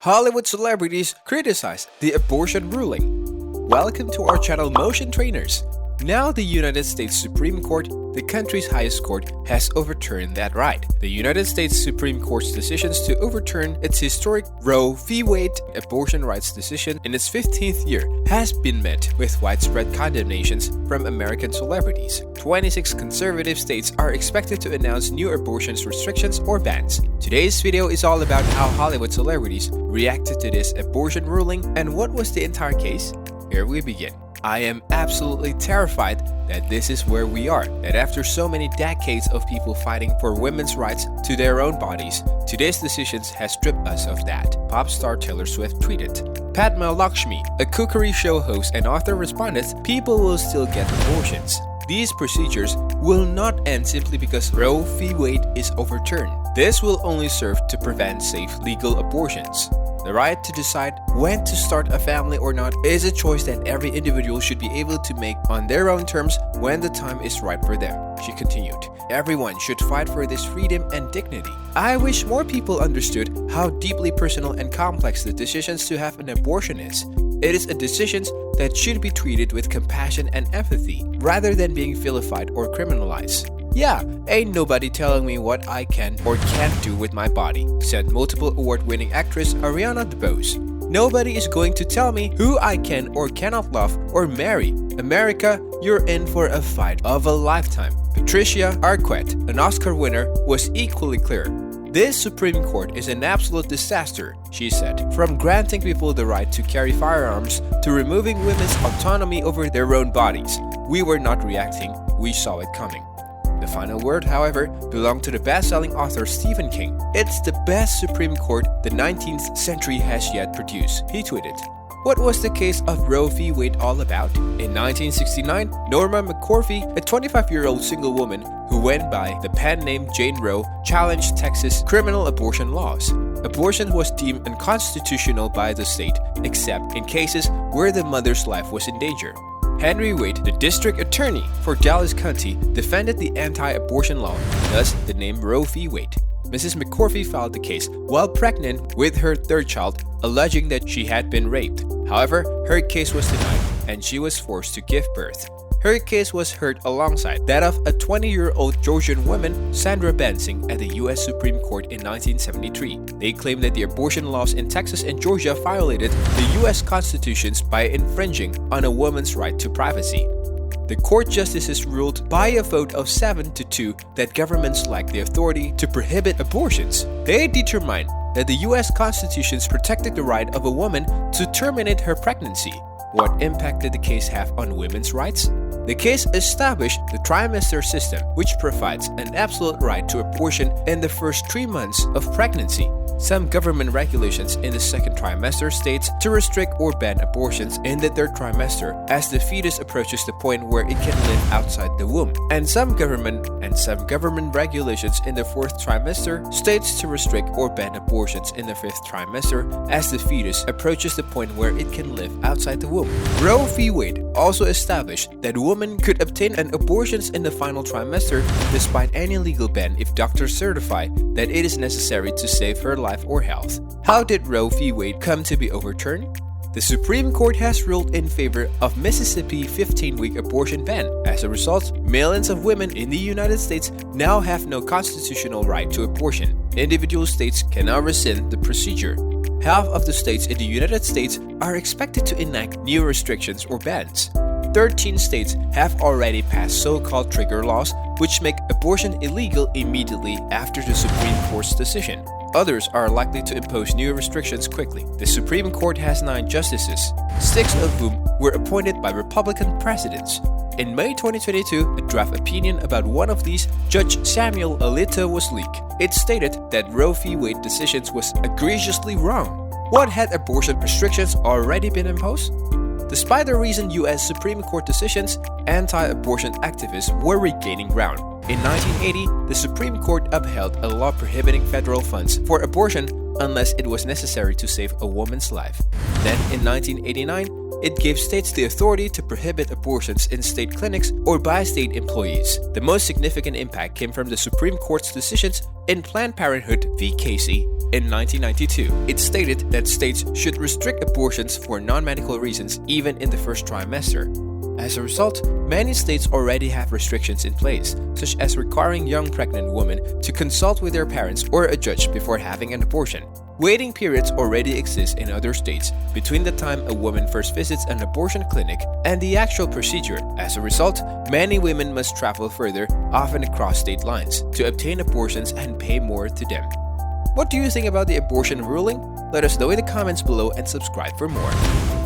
Hollywood celebrities criticize the abortion ruling. Welcome to our channel Motion Trainers. Now the United States Supreme Court, the country's highest court, has overturned that right. The United States Supreme Court's decisions to overturn its historic Roe v. Wade abortion rights decision in its 15th year has been met with widespread condemnations from American celebrities. 26 conservative states are expected to announce new abortion restrictions or bans. Today's video is all about how Hollywood celebrities reacted to this abortion ruling and what was the entire case. Here we begin. I am absolutely terrified that this is where we are, that after so many decades of people fighting for women's rights to their own bodies, today's decisions has stripped us of that, pop star Taylor Swift tweeted. Padma Lakshmi, a cookery show host and author, responded, "People will still get abortions. These procedures will not end simply because Roe v. Wade is overturned. This will only serve to prevent safe legal abortions. The right to decide when to start a family or not is a choice that every individual should be able to make on their own terms when the time is right for them," she continued. "Everyone should fight for this freedom and dignity. I wish more people understood how deeply personal and complex the decisions to have an abortion is. It is a decision that should be treated with compassion and empathy, rather than being vilified or criminalized. Yeah, ain't nobody telling me what I can or can't do with my body," said multiple award-winning actress Ariana DeBose. "Nobody is going to tell me who I can or cannot love or marry. America, you're in for a fight of a lifetime." Patricia Arquette, an Oscar winner, was equally clear. "This Supreme Court is an absolute disaster," she said. "From granting people the right to carry firearms to removing women's autonomy over their own bodies. We were not reacting, we saw it coming." The final word, however, belonged to the best-selling author Stephen King. "It's the best Supreme Court the 19th century has yet produced," he tweeted. What was the case of Roe v. Wade all about? In 1969, Norma McCorvey, a 25-year-old single woman who went by the pen name Jane Roe, challenged Texas criminal abortion laws. Abortion was deemed unconstitutional by the state, except in cases where the mother's life was in danger. Henry Wade, the district attorney for Dallas County, defended the anti-abortion law, thus the name Roe v. Wade. Mrs. McCorvey filed the case while pregnant with her third child, alleging that she had been raped. However, her case was denied and she was forced to give birth. Her case was heard alongside that of a 20-year-old Georgian woman, Sandra Bensing, at the U.S. Supreme Court in 1973. They claimed that the abortion laws in Texas and Georgia violated the U.S. constitutions by infringing on a woman's right to privacy. The court justices ruled by a vote of 7-2 that governments lack the authority to prohibit abortions. They determined that the U.S. constitutions protected the right of a woman to terminate her pregnancy. What impact did the case have on women's rights? The case established the trimester system, which provides an absolute right to abortion in the first 3 months of pregnancy. Some government regulations in the second trimester states to restrict or ban abortions in the third trimester as the fetus approaches the point where it can live outside the womb. And some government regulations in the fourth trimester states to restrict or ban abortions in the fifth trimester as the fetus approaches the point where it can live outside the womb. Roe v. Wade also established that women could obtain an abortion in the final trimester despite any legal ban if doctors certify that it is necessary to save her life or health. How did Roe v. Wade come to be overturned? The Supreme Court has ruled in favor of Mississippi 15-week abortion ban. As a result, millions of women in the United States now have no constitutional right to abortion. Individual states can now rescind the procedure. Half of the states in the United States are expected to enact new restrictions or bans. 13 states have already passed so-called trigger laws, which make abortion illegal immediately after the Supreme Court's decision. Others are likely to impose new restrictions quickly. The Supreme Court has 9 justices, 6 of whom were appointed by Republican presidents. In May 2022, a draft opinion about one of these, Judge Samuel Alito, was leaked. It stated that Roe v. Wade decisions was egregiously wrong. What, had abortion restrictions already been imposed? Despite the recent U.S. Supreme Court decisions, anti-abortion activists were regaining ground. In 1980, the Supreme Court upheld a law prohibiting federal funds for abortion unless it was necessary to save a woman's life. Then, in 1989, it gave states the authority to prohibit abortions in state clinics or by state employees. The most significant impact came from the Supreme Court's decisions In Planned Parenthood v. Casey in 1992, it stated that states should restrict abortions for non-medical reasons even in the first trimester. As a result, many states already have restrictions in place, such as requiring young pregnant women to consult with their parents or a judge before having an abortion. Waiting periods already exist in other states between the time a woman first visits an abortion clinic and the actual procedure. As a result, many women must travel further, often across state lines, to obtain abortions and pay more to them. What do you think about the abortion ruling? Let us know in the comments below and subscribe for more.